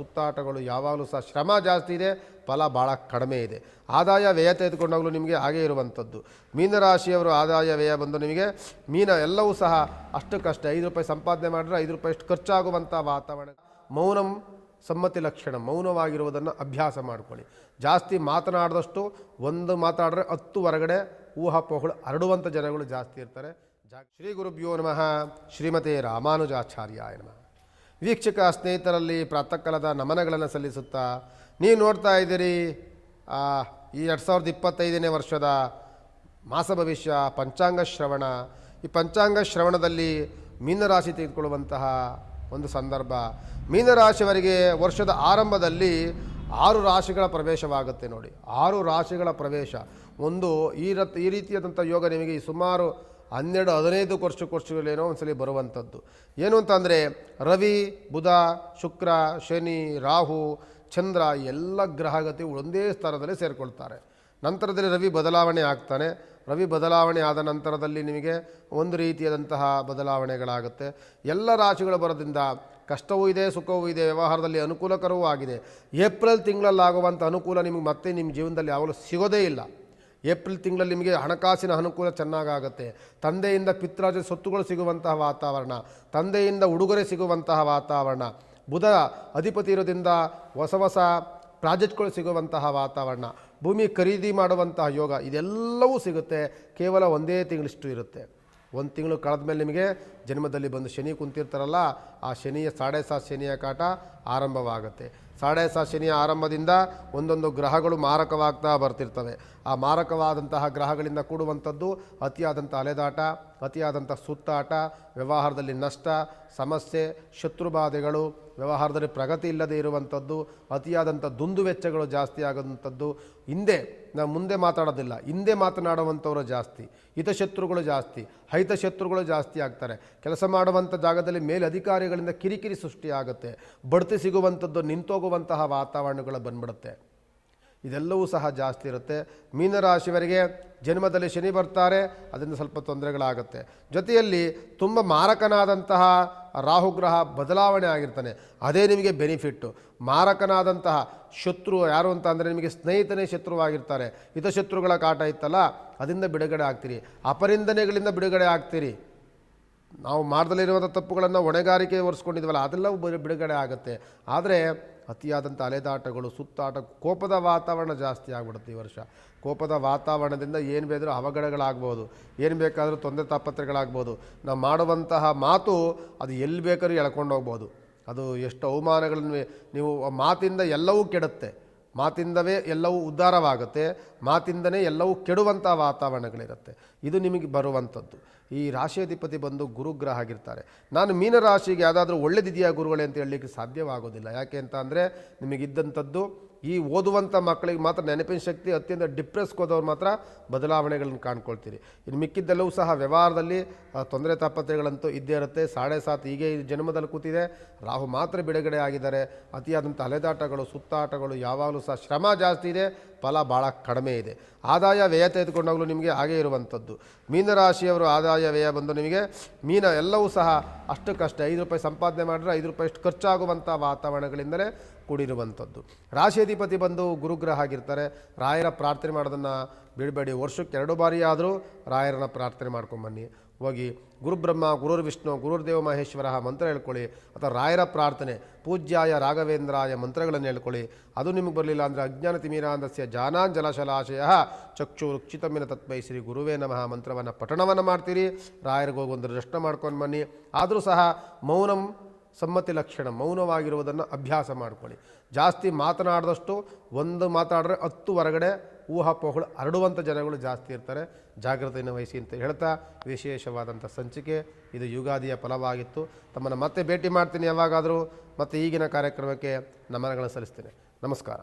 ಸುತ್ತಾಟಗಳು ಯಾವಾಗಲೂ ಸಹ ಶ್ರಮ ಜಾಸ್ತಿ ಇದೆ, ಫಲ ಭಾಳ ಕಡಿಮೆ ಇದೆ. ಆದಾಯ ವ್ಯಯ ತೆಗೆದುಕೊಂಡಾಗಲೂ ನಿಮಗೆ ಹಾಗೇ ಇರುವಂಥದ್ದು. ಮೀನರಾಶಿಯವರು ಆದಾಯ ವ್ಯಯ ಬಂದು ನಿಮಗೆ ಎಲ್ಲವೂ ಸಹ ಅಷ್ಟಕ್ಕಷ್ಟೇ. 5 ರೂಪಾಯಿ ಸಂಪಾದನೆ ಮಾಡಿದ್ರೆ 5 ರೂಪಾಯಿ ಅಷ್ಟು ಖರ್ಚಾಗುವಂಥ ವಾತಾವರಣ. ಮೌನಂ ಸಮ್ಮತಿ ಲಕ್ಷಣ, ಮೌನವಾಗಿರುವುದನ್ನು ಅಭ್ಯಾಸ ಮಾಡಿಕೊಳ್ಳಿ. ಜಾಸ್ತಿ ಮಾತನಾಡಿದಷ್ಟು ಒಂದು ಮಾತಾಡಿದ್ರೆ 10 ಹೊರಗಡೆ ಊಹಾಪೋಹಗಳು ಹರಡುವಂಥ ಜನಗಳು ಜಾಸ್ತಿ ಇರ್ತಾರೆ. ಶ್ರೀ ಗುರುಭ್ಯೋ ನಮಃ. ಶ್ರೀಮತೆ ರಾಮಾನುಜಾಚಾರ್ಯಾಯ ನಮಃ. ವೀಕ್ಷಕ ಸ್ನೇಹಿತರಲ್ಲಿ ಪ್ರಾತಃಕಾಲದ ನಮನಗಳನ್ನು ಸಲ್ಲಿಸುತ್ತಾ ನೀವು ನೋಡ್ತಾ ಇದ್ದೀರಿ ಈ 2025ನೇ ವರ್ಷದ ಮಾಸ ಭವಿಷ್ಯ ಪಂಚಾಂಗ ಶ್ರವಣ. ಈ ಪಂಚಾಂಗ ಶ್ರವಣದಲ್ಲಿ ಮೀನರಾಶಿ ತೆಗೆದುಕೊಳ್ಳುವಂತಹ ಒಂದು ಸಂದರ್ಭ. ಮೀನರಾಶಿಯವರಿಗೆ ವರ್ಷದ ಆರಂಭದಲ್ಲಿ 6 ರಾಶಿಗಳ ಪ್ರವೇಶವಾಗುತ್ತೆ ನೋಡಿ. 6 ರಾಶಿಗಳ ಪ್ರವೇಶ ಒಂದು ಈ ರೀತಿಯಾದಂಥ ಯೋಗ ನಿಮಗೆ ಸುಮಾರು 12-15 ವರ್ಷಗಳೇನೋ ಒಂದ್ಸಲಿ ಬರುವಂಥದ್ದು. ಏನು ಅಂತಂದರೆ ರವಿ, ಬುಧ, ಶುಕ್ರ, ಶನಿ, ರಾಹು, ಚಂದ್ರ ಎಲ್ಲ ಗ್ರಹಗತಿ ಒಂದೇ ಸ್ಥಾನದಲ್ಲಿ ಸೇರಿಕೊಳ್ತಾರೆ. ನಂತರದಲ್ಲಿ ರವಿ ಬದಲಾವಣೆ ಆಗ್ತಾನೆ. ರವಿ ಬದಲಾವಣೆ ಆದ ನಂತರದಲ್ಲಿ ನಿಮಗೆ ಒಂದು ರೀತಿಯಾದಂತಹ ಬದಲಾವಣೆಗಳಾಗುತ್ತೆ. ಎಲ್ಲ ರಾಶಿಗಳು ಬರೋದ್ರಿಂದ ಕಷ್ಟವೂ ಇದೆ, ಸುಖವೂ ಇದೆ, ವ್ಯವಹಾರದಲ್ಲಿ ಅನುಕೂಲಕರವೂ ಆಗಿದೆ. ಏಪ್ರಿಲ್ ತಿಂಗಳಲ್ಲಾಗುವಂಥ ಅನುಕೂಲ ನಿಮಗೆ ಮತ್ತೆ ನಿಮ್ಮ ಜೀವನದಲ್ಲಿ ಯಾವಾಗಲೂ ಸಿಗೋದೇ ಇಲ್ಲ. ಏಪ್ರಿಲ್ ತಿಂಗಳಲ್ಲಿ ನಿಮಗೆ ಹಣಕಾಸಿನ ಅನುಕೂಲ ಚೆನ್ನಾಗಾಗುತ್ತೆ. ತಂದೆಯಿಂದ ಪಿತ್ರಾರ್ಜ ಸೊತ್ತುಗಳು ಸಿಗುವಂತಹ ವಾತಾವರಣ, ತಂದೆಯಿಂದ ಉಡುಗೊರೆ ಸಿಗುವಂತಹ ವಾತಾವರಣ, ಬುಧ ಅಧಿಪತಿ ಇರೋದ್ರಿಂದ ಹೊಸ ಪ್ರಾಜೆಕ್ಟ್ಗಳು ಸಿಗುವಂತಹ ವಾತಾವರಣ, ಭೂಮಿ ಖರೀದಿ ಮಾಡುವಂತಹ ಯೋಗ, ಇದೆಲ್ಲವೂ ಸಿಗುತ್ತೆ. ಕೇವಲ ಒಂದೇ ತಿಂಗಳಿಷ್ಟು ಇರುತ್ತೆ. 1 ತಿಂಗಳು ಕಳೆದ ಮೇಲೆ ನಿಮಗೆ ಜನ್ಮದಲ್ಲಿ ಬಂದು ಶನಿ ಕುಂತಿರ್ತಾರಲ್ಲ, ಆ ಶನಿಯ 7.5 ಶನಿಯ ಕಾಟ ಆರಂಭವಾಗುತ್ತೆ. 7.5 ಶನಿಯ ಆರಂಭದಿಂದ ಒಂದೊಂದು ಗ್ರಹಗಳು ಮಾರಕವಾಗ್ತಾ ಬರ್ತಿರ್ತವೆ. ಆ ಮಾರಕವಾದಂತಹ ಗ್ರಹಗಳಿಂದ ಕೂಡುವಂಥದ್ದು ಅತಿಯಾದಂಥ ಅಲೆದಾಟ, ಅತಿಯಾದಂಥ ಸುತ್ತಾಟ, ವ್ಯವಹಾರದಲ್ಲಿ ನಷ್ಟ, ಸಮಸ್ಯೆ, ಶತ್ರುಬಾಧೆಗಳು, ವ್ಯವಹಾರದಲ್ಲಿ ಪ್ರಗತಿ ಇಲ್ಲದೆ ಇರುವಂಥದ್ದು, ಅತಿಯಾದಂಥ ದುಂದು ವೆಚ್ಚಗಳು ಜಾಸ್ತಿ ಆಗುವಂಥದ್ದು. ನಾವು ಮುಂದೆ ಮಾತಾಡೋದಿಲ್ಲ, ಹಿಂದೆ ಮಾತನಾಡುವಂಥವರು ಜಾಸ್ತಿ, ಹಿತಶತ್ರುಗಳು ಜಾಸ್ತಿ, ಹಿತಶತ್ರುಗಳು ಜಾಸ್ತಿ ಆಗ್ತಾರೆ. ಕೆಲಸ ಮಾಡುವಂಥ ಜಾಗದಲ್ಲಿ ಮೇಲಧಿಕಾರಿಗಳಿಂದ ಕಿರಿಕಿರಿ ಸೃಷ್ಟಿಯಾಗುತ್ತೆ. ಬಡ್ತಿ ಸಿಗುವಂಥದ್ದು ನಿಂತೋಗುವಂತಹ ವಾತಾವರಣಗಳು ಬಂದ್ಬಿಡುತ್ತೆ. ಇದೆಲ್ಲವೂ ಸಹ ಜಾಸ್ತಿ ಇರುತ್ತೆ. ಮೀನರಾಶಿಯವರಿಗೆ ಜನ್ಮದಲ್ಲಿ ಶನಿ ಬರ್ತಾರೆ, ಅದರಿಂದ ಸ್ವಲ್ಪ ತೊಂದರೆಗಳಾಗುತ್ತೆ. ಜೊತೆಯಲ್ಲಿ ತುಂಬ ಮಾರಕನಾದಂತಹ ರಾಹುಗ್ರಹ ಬದಲಾವಣೆ ಆಗಿರ್ತಾನೆ, ಅದೇ ನಿಮಗೆ ಬೆನಿಫಿಟ್ಟು. ಮಾರಕನಾದಂತಹ ಶತ್ರು ಯಾರು ಅಂತ ಅಂದರೆ ನಿಮಗೆ ಸ್ನೇಹಿತನೇ ಶತ್ರುವಾಗಿರ್ತಾರೆ. ಹಿತಶತ್ರುಗಳ ಕಾಟ ಇತ್ತಲ್ಲ, ಅದರಿಂದ ಬಿಡುಗಡೆ ಆಗ್ತೀರಿ. ಅಪರಿಂದನೆಗಳಿಂದ ಬಿಡುಗಡೆ ಆಗ್ತೀರಿ. ನಾವು ಮಾಡ್ದಲ್ಲಿರುವಂಥ ತಪ್ಪುಗಳನ್ನು ಹೊಣೆಗಾರಿಕೆ ಹೊರಿಸ್ಕೊಂಡಿದ್ವಲ್ಲ, ಅದೆಲ್ಲವೂ ಬಿಡುಗಡೆ ಆಗುತ್ತೆ. ಆದರೆ ಅತಿಯಾದಂಥ ಅಲೆದಾಟಗಳು, ಸುತ್ತಾಟ, ಕೋಪದ ವಾತಾವರಣ ಜಾಸ್ತಿ ಆಗಿಬಿಡುತ್ತೆ ಈ ವರ್ಷ. ಕೋಪದ ವಾತಾವರಣದಿಂದ ಏನು ಬೇಕಾದರೂ ಅವಘಡಗಳಾಗ್ಬೋದು, ಏನು ಬೇಕಾದರೂ ತೊಂದರೆ ತಾಪತ್ರೆಗಳಾಗ್ಬೋದು. ನಾವು ಮಾಡುವಂತಹ ಮಾತು ಅದು ಎಲ್ಲಿ ಬೇಕಾದ್ರೂ ಎಳ್ಕೊಂಡು ಹೋಗ್ಬೋದು. ಅದು ಎಷ್ಟು ಅವಮಾನಗಳನ್ನು ನೀವು ಮಾತಿಂದ ಎಲ್ಲವೂ ಕೆಡುತ್ತೆ. ಮಾತಿಂದವೇ ಎಲ್ಲವೂ ಉದ್ಧಾರವಾಗುತ್ತೆ, ಮಾತಿಂದನೇ ಎಲ್ಲವೂ ಕೆಡುವಂಥ ವಾತಾವರಣಗಳಿರುತ್ತೆ. ಇದು ನಿಮಗೆ ಬರುವಂಥದ್ದು. ಈ ರಾಶಿಯಾಧಿಪತಿ ಬಂದು ಗುರುಗ್ರಹ ಆಗಿರ್ತಾರೆ. ನಾನು ಮೀನರಾಶಿಗೆ ಯಾವುದಾದ್ರೂ ಒಳ್ಳೆದಿದೆಯಾ ಗುರುಗಳೇ ಅಂತ ಹೇಳಲಿಕ್ಕೆ ಸಾಧ್ಯವಾಗೋದಿಲ್ಲ. ಯಾಕೆ ಅಂತ ಅಂದರೆ ನಿಮಗಿದ್ದಂಥದ್ದು ಈ ಓದುವಂಥ ಮಕ್ಕಳಿಗೆ ಮಾತ್ರ ನೆನಪಿನ ಶಕ್ತಿ, ಅತ್ಯಂತ ಡಿಪ್ರೆಸ್ಗೆ ಹೋದವ್ರು ಮಾತ್ರ ಬದಲಾವಣೆಗಳನ್ನು ಕಾಣ್ಕೊಳ್ತೀರಿ. ಇನ್ನು ಮಿಕ್ಕಿದ್ದೆಲ್ಲವೂ ಸಹ ವ್ಯವಹಾರದಲ್ಲಿ ತೊಂದರೆ ತಾಪತ್ರೆಗಳಂತೂ ಇದ್ದೇ ಇರುತ್ತೆ. 7.5 ಹೀಗೆ ಈ ಜನ್ಮದಲ್ಲಿ ಕೂತಿದೆ. ರಾಹು ಮಾತ್ರ ಬಿಡುಗಡೆ ಆಗಿದ್ದಾರೆ. ಅತಿಯಾದಂಥ ಅಲೆದಾಟಗಳು, ಸುತ್ತಾಟಗಳು ಯಾವಾಗಲೂ ಸಹ ಶ್ರಮ ಜಾಸ್ತಿ ಇದೆ, ಫಲ ಭಾಳ ಕಡಿಮೆ ಇದೆ. ಆದಾಯ ವ್ಯಯ ತೆಗೆದುಕೊಂಡಾಗಲೂ ನಿಮಗೆ ಹಾಗೇ ಇರುವಂಥದ್ದು. ಮೀನರಾಶಿಯವರು ಆದಾಯ ವ್ಯಯ ಬಂದು ನಿಮಗೆ ಎಲ್ಲವೂ ಸಹ ಅಷ್ಟಕ್ಕಷ್ಟೇ. 5 ರೂಪಾಯಿ ಸಂಪಾದನೆ ಮಾಡಿದ್ರೆ 5 ರೂಪಾಯಿ ಅಷ್ಟು ಖರ್ಚಾಗುವಂಥ ವಾತಾವರಣಗಳಿಂದಲೇ ಕೂಡಿರುವಂಥದ್ದು. ರಾಶಿಯಾಧಿಪತಿ ಬಂದು ಗುರುಗ್ರಹ ಆಗಿರ್ತಾರೆ. ರಾಯರ ಪ್ರಾರ್ಥನೆ ಮಾಡೋದನ್ನು ಬಿಡಬೇಡಿ. ವರ್ಷಕ್ಕೆ 2 ಬಾರಿ ಆದರೂ ರಾಯರನ್ನ ಪ್ರಾರ್ಥನೆ ಮಾಡ್ಕೊಂಬನ್ನಿ. ಹೋಗಿ ಗುರುಬ್ರಹ್ಮ ಗುರುರ್ವಿಷ್ಣು ಗುರುರ್ದೇವ ಮಹೇಶ್ವರ ಮಂತ್ರ ಹೇಳ್ಕೊಳ್ಳಿ, ಅಥವಾ ರಾಯರ ಪ್ರಾರ್ಥನೆ ಪೂಜ್ಯಾಯ ರಾಘವೇಂದ್ರಾಯ ಮಂತ್ರಗಳನ್ನು ಹೇಳ್ಕೊಳ್ಳಿ. ಅದು ನಿಮಗೆ ಬರಲಿಲ್ಲ ಅಂದರೆ ಅಜ್ಞಾನ ತಿಮಿರಾಂಧಸ್ಯ ಜಾನಾಂಜಲಶಲಾಶಯ ಚಕ್ಷುರುಕ್ಷಿತಮಿನ ತತ್ವೈ ಶ್ರೀ ಗುರುವೇ ನಮಃ ಮಂತ್ರವನ್ನು ಪಠಣವನ್ನು ಮಾಡ್ತೀರಿ. ರಾಯರಿಗೆ ಹೋಗಿ ಒಂದು ದರ್ಶನ ಮಾಡ್ಕೊಂಡು ಬನ್ನಿ. ಆದರೂ ಸಹ ಮೌನಂ ಸಮ್ಮತಿ ಲಕ್ಷಣ, ಮೌನವಾಗಿರುವುದನ್ನು ಅಭ್ಯಾಸ ಮಾಡಿಕೊಳ್ಳಿ. ಜಾಸ್ತಿ ಮಾತನಾಡಿದಷ್ಟು ಒಂದು ಮಾತಾಡಿದ್ರೆ 10 ಹೊರಗಡೆ ಊಹಾಪೋಹಗಳು ಹರಡುವಂಥ ಜನಗಳು ಜಾಸ್ತಿ ಇರ್ತಾರೆ. ಜಾಗ್ರತೆಯನ್ನು ವಹಿಸಿ ಅಂತ ಹೇಳ್ತಾ ವಿಶೇಷವಾದಂಥ ಸಂಚಿಕೆ ಇದು ಯುಗಾದಿಯ ಫಲವಾಗಿತ್ತು. ತಮ್ಮನ್ನು ಮತ್ತೆ ಭೇಟಿ ಮಾಡ್ತೀನಿ ಯಾವಾಗಾದರೂ. ಮತ್ತು ಈಗಿನ ಕಾರ್ಯಕ್ರಮಕ್ಕೆ ನಮನಗಳನ್ನು ಸಲ್ಲಿಸ್ತೇನೆ. ನಮಸ್ಕಾರ.